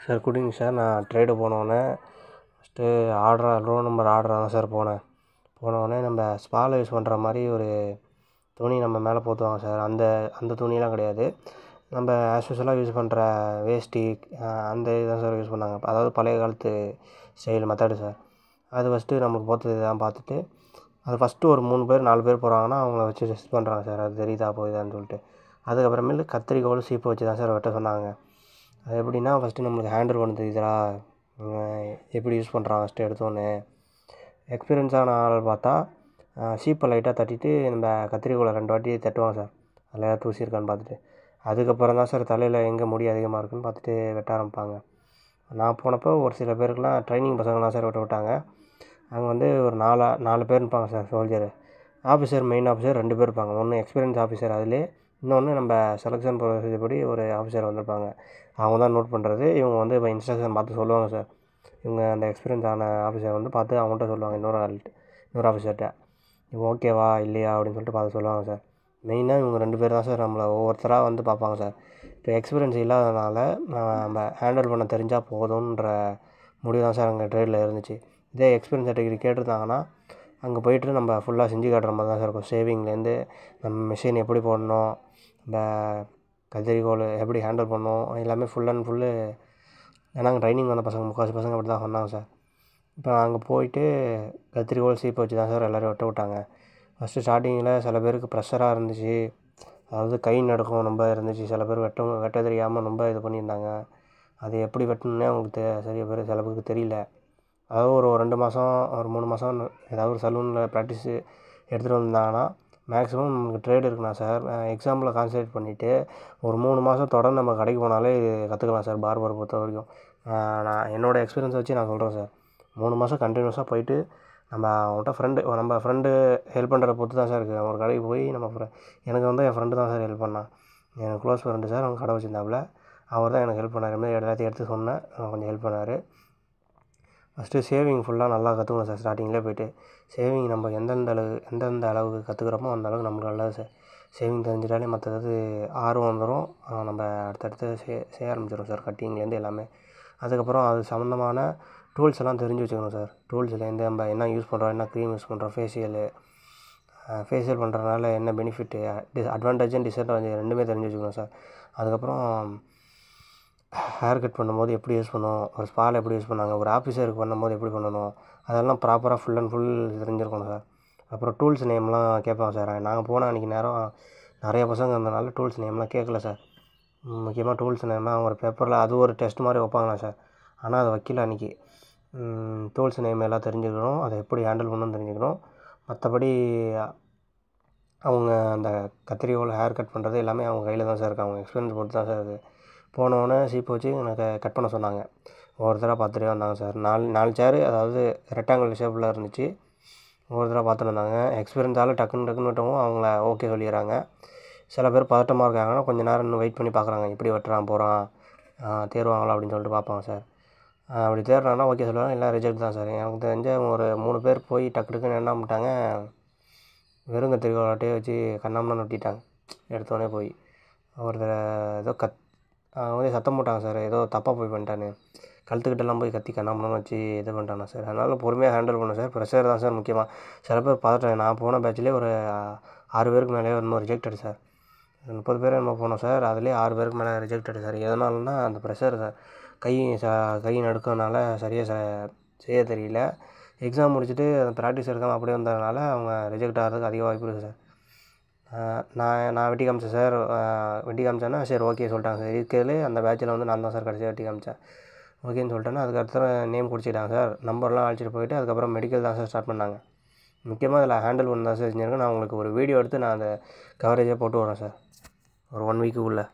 Sir good evening sir. நான் trade போனோடனே first roll number ஆர்டராக தான் சார் போனோடனே நம்ம ஸ்பாவில் யூஸ் பண்ணுற மாதிரி ஒரு துணி நம்ம மேலே போற்றுவாங்க சார். அந்த துணியெலாம் கிடையாது. நம்ம ஆஸ் யூஸ்வலாக யூஸ் பண்ணுற வேஷ்டி அந்த இதுதான் சார் யூஸ் பண்ணாங்க. அதாவது பழைய காலத்து ஸ்டைல் மெத்தடு சார். அது ஃபஸ்ட்டு நமக்கு போத்தது இதெல்லாம் பார்த்துட்டு அது ஃபஸ்ட்டு ஒரு 3 பேர் 4 பேர் போகிறாங்கன்னா அவங்கள வச்சு டெஸ்ட் பண்ணுறாங்க சார். அது தெரியுதா போகுதான்னு சொல்லிட்டு. அதுக்கப்புறமேலு கத்திரிக்கோல் சீப்பை வச்சு தான் சார் வெட்ட சொன்னாங்க. அது எப்படின்னா ஃபஸ்ட்டு நம்மளுக்கு ஹேண்டில் பண்ண தெரியுதா, எப்படி யூஸ் பண்ணுறான் ஃபஸ்ட்டு எடுத்தோடனே. எக்ஸ்பீரியன்ஸான ஆள் பார்த்தா சீப்பை லைட்டாக தட்டிட்டு நம்ம கத்திரிக்கோலை 2 வாட்டி தட்டுவாங்க சார். அதில் ஏதாவது தூசி இருக்கான்னு பார்த்துட்டு. அதுக்கப்புறம் தான் சார் தலையில் எங்கே முடி அதிகமாக இருக்குன்னு பார்த்துட்டு வெட்ட ஆரம்பிப்பாங்க. நான் போனப்போ ஒரு சில பேருக்குலாம் ட்ரைனிங் பசங்களாம் சார் வெட்ட விட்டாங்க. அங்கே வந்து ஒரு 4 பேர் இருப்பாங்க சார் சோல்ஜரு. மெயின் ஆஃபீஸர் 2 பேர் இருப்பாங்க. ஒன்று எக்ஸ்பீரியன்ஸ் ஆஃபீஸர் அதிலே, இன்னொன்று நம்ம செலெக்ஷன் ப்ரொசீஜர் படி ஒரு ஆஃபீஸர் வந்திருப்பாங்க. அவங்க தான் நோட் பண்ணுறது. இவங்க வந்து இப்போ இன்ஸ்ட்ரக்ஷன் பார்த்து சொல்லுவாங்க சார். இவங்க அந்த எக்ஸ்பீரியன்ஸ் ஆன ஆஃபீஸர் வந்து பார்த்து அவங்கள்ட்ட சொல்லுவாங்க இன்னொரு ஆஃபீஸர்கிட்ட இவங்க ஓகேவா இல்லையா அப்படின்னு சொல்லிட்டு பார்த்து சொல்லுவாங்க சார். மெயினாக இவங்க 2 பேர் தான் சார் நம்மளை ஒவ்வொருத்தராக வந்து பார்ப்பாங்க சார். இப்போ எக்ஸ்பீரியன்ஸ் இல்லாதனால நம்ம ஹேண்டில் பண்ண தெரிஞ்சால் போதுன்ற முடிவு தான் சார் அங்கே ட்ரேடில் இருந்துச்சு. இதே எக்ஸ்பீரியன்ஸ் சர்டிஃபிகேட் கேட்டிருந்தாங்கன்னா அங்கே போய்ட்டு நம்ம ஃபுல்லாக செஞ்சு காட்டுற மாதிரி தான் சார் இருக்கும். ஷேவிங்லேருந்து நம்ம மிஷின் எப்படி போடணும், நம்ம கத்திரிக்கோல் எப்படி ஹேண்டில் பண்ணணும், எல்லாமே ஃபுல் அண்ட் ஃபுல்லு. ஏன்னா அங்கே ட்ரைனிங் வந்த முக்கால்வாசி பசங்க அப்படி தான் சொன்னாங்க சார். இப்போ அங்கே போயிட்டு கத்திரிக்கோல் சீப்பை வச்சு தான் சார் எல்லோரும் வெட்ட விட்டாங்க. ஃபஸ்ட்டு ஸ்டார்டிங்கில் சில பேருக்கு ப்ரெஷராக இருந்துச்சு. அதாவது கை நடுக்கம் ரொம்ப இருந்துச்சு. சில பேர் வெட்ட தெரியாமல் ரொம்ப இது பண்ணியிருந்தாங்க. அது எப்படி வெட்டணுன்னே அவங்களுக்கு சில பேருக்கு தெரியல. அதாவது ஒரு 2 மாதம் ஒரு 3 மாதம் ஏதாவது ஒரு சலூனில் ப்ராக்டிஸு எடுத்துகிட்டு வந்தாங்கன்னா மேக்ஸிமம் நமக்கு ட்ரேடு இருக்குண்ணா சார். எக்ஸாம்பிளை கான்சன்ட்ரேட் பண்ணிவிட்டு ஒரு 3 மாதம் தொடர்ந்து நம்ம கடைக்கு போனாலே இது கற்றுக்கலாம் சார். பார்பரை பொறுத்த வரைக்கும் நான் என்னோடய எக்ஸ்பீரியன்ஸை வச்சு நான் சொல்கிறேன் சார். 3 மாதம் கண்டினியூஸாக போயிட்டு நம்ம ஃப்ரெண்டு ஹெல்ப் பண்ணுறத பொறுத்து தான் சார் இருக்குது. ஒரு கடைக்கு போய் எனக்கு வந்து என் ஃப்ரெண்டு தான் சார் ஹெல்ப் பண்ணான். எனக்கு க்ளோஸ் ஃப்ரெண்டு சார். அவங்க கடை வச்சுருந்தாப்புல. அவர் தான் எனக்கு ஹெல்ப் பண்ணார். எல்லாத்தையும் எடுத்து சொன்னேன், கொஞ்சம் ஹெல்ப் பண்ணார். ஃபஸ்ட்டு ஷேவிங் ஃபுல்லாக நல்லா கற்றுக்கணும் சார். ஸ்டார்டிங்கில் போய்ட்டு ஷேவிங் நம்ம எந்தெந்த அளவுக்கு கற்றுக்குறோமோ அந்த அளவுக்கு நமக்கு நல்லது சார். ஷேவிங் தெரிஞ்சிட்டாலே மற்றது ஆர்வம் வந்துடும். நம்ம அடுத்தடுத்து செய்ய ஆரம்பிச்சிடும் சார். கட்டிங்லேருந்து எல்லாமே. அதுக்கப்புறம் அது சம்மந்தமான டூல்ஸ் எல்லாம் தெரிஞ்சு வச்சுக்கணும் சார். டூல்ஸ்லேருந்து நம்ம என்ன யூஸ் பண்ணுறோம், என்ன க்ரீம் யூஸ் பண்ணுறோம், ஃபேஷியல் பண்ணுறதுனால என்ன பெனிஃபிட்டு, அட்வான்டேஜ் அண்ட் டிஸ்அட்வான்டேஜ் ரெண்டுமே தெரிஞ்சு வச்சுக்கணும் சார். அதுக்கப்புறம் ஹேர் கட் பண்ணும்போது எப்படி யூஸ் பண்ணணும், ஒரு ஸ்பாவில் எப்படி யூஸ் பண்ணாங்க, ஒரு ஆஃபீஸருக்கு பண்ணும்போது எப்படி பண்ணணும், அதெல்லாம் ப்ராப்பராக ஃபுல் அண்ட் ஃபுல் தெரிஞ்சிருக்கணும் சார். அப்புறம் டூல்ஸ் நேம்லாம் கேட்பாங்க சார். நாங்கள் போன அன்றைக்கி நேரம் நிறைய பசங்க இருந்தனால டூல்ஸ் நேம்லாம் கேட்கல சார். முக்கியமாக டூல்ஸ் நேம்லாம் ஒரு பேப்பரில் அது ஒரு டெஸ்ட் மாதிரி வைப்பாங்களா சார். ஆனால் அதை வைக்கல அன்றைக்கி. டூல்ஸ் நேம் எல்லாம் தெரிஞ்சுக்கணும், அதை எப்படி ஹேண்டில் பண்ணணும்னு தெரிஞ்சுக்கணும். மற்றபடி அவங்க அந்த கத்திரிக்கோல் ஹேர் கட் பண்ணுறது எல்லாமே அவங்க கையில் தான் சார் இருக்குது. அவங்க எக்ஸ்பீரியன்ஸ் பொறுத்து தான் சார் அது. போனோடனே சீப்பு வச்சு எனக்கு கட் பண்ண சொன்னாங்க. ஒவ்வொருத்தராக பார்த்துட்டே வந்தாங்க சார். 4 சேரு, அதாவது ரெக்டாங்கிள் ஷேப்பில் இருந்துச்சு. ஒவ்வொருத்தராக பார்த்துட்டு வந்தாங்க. எக்ஸ்பீரியன்ஸால் டக்குன்னு விட்டவும் அவங்கள ஓகே சொல்லிடுறாங்க. சில பேர் பதட்டமாக இருக்காங்கன்னா கொஞ்சம் நேரம் இன்னும் வெயிட் பண்ணி பார்க்குறாங்க. எப்படி வெட்டுறான் போகிறான், தேர்வாங்களா அப்படின்னு சொல்லிட்டு பார்ப்பாங்க சார். அப்படி தேடுறாங்கன்னா ஓகே சொல்லுவாங்க, இல்லை ரிஜெக்ட் தான் சார். எனக்கு தெரிஞ்ச ஒரு 3 பேர் போய் டக்குன்னு என்ன பண்ணிட்டாங்க, வெறும் கத்திரிக்கோலாட்டையே வச்சு கண்ணாமண்ணு வெட்டிட்டாங்க எடுத்தோடனே போய். ஒருத்தர் ஏதோ வந்து சத்தம் போட்டாங்க சார், ஏதோ தப்பாக போய் பண்ணிட்டான்னு. கழுத்துக்கிட்டெல்லாம் போய் கத்தி கண்ணாமண்ணு வச்சு இது பண்ணிட்டாங்க சார். அதனால் பொறுமையாக ஹேண்டில் பண்ணேன் சார். ப்ரெஷர் தான் சார் முக்கியமாக. சில பேர் பதட்டம். நான் போன பேட்ச்லேயே ஒரு 6 பேருக்கு மேலே இன்னும் ரிஜெக்டட் சார். 30 பேர் நம்ம போனோம் சார். அதுலேயே 6 பேருக்கு மேலே ரிஜெக்டட் சார். எதனாலன்னா அந்த ப்ரெஷர் சார். கை நடுக்கனால சரியாக செய்ய தெரியல. எக்ஸாம் முடிச்சுட்டு அந்த ப்ராக்டிஸ் எடுக்காமல் அப்படியே வந்ததுனால அவங்க ரிஜெக்ட் ஆகிறதுக்கு அதிக வாய்ப்பு இருக்குது சார். நான் வெட்டி காமிச்சேன் சார். வெட்டி காமிச்சேன்னா சரி ஓகே சொல்லிட்டாங்க சார். இருக்கிறதுலே அந்த பேட்சில் வந்து நான் தான் சார் கடைசியாக வெட்டி காமிச்சேன். ஓகேன்னு சொல்லிட்டேன்னா அதுக்கடுத்து நேம் குடிச்சிட்டாங்க சார். நம்பர்லாம் அழைச்சிட்டு போயிட்டு அதுக்கப்புறம் மெடிக்கல் தான் சார் ஸ்டார்ட் பண்ணாங்க. முக்கியமாக அதில் ஹேண்டில் பண்ண தான் சார் செஞ்சுருக்கேன். நான் உங்களுக்கு ஒரு வீடியோ எடுத்து நான் அந்த கவரேஜாக போட்டு வரேன் சார் ஒரு 1 வீக்குள்ளே.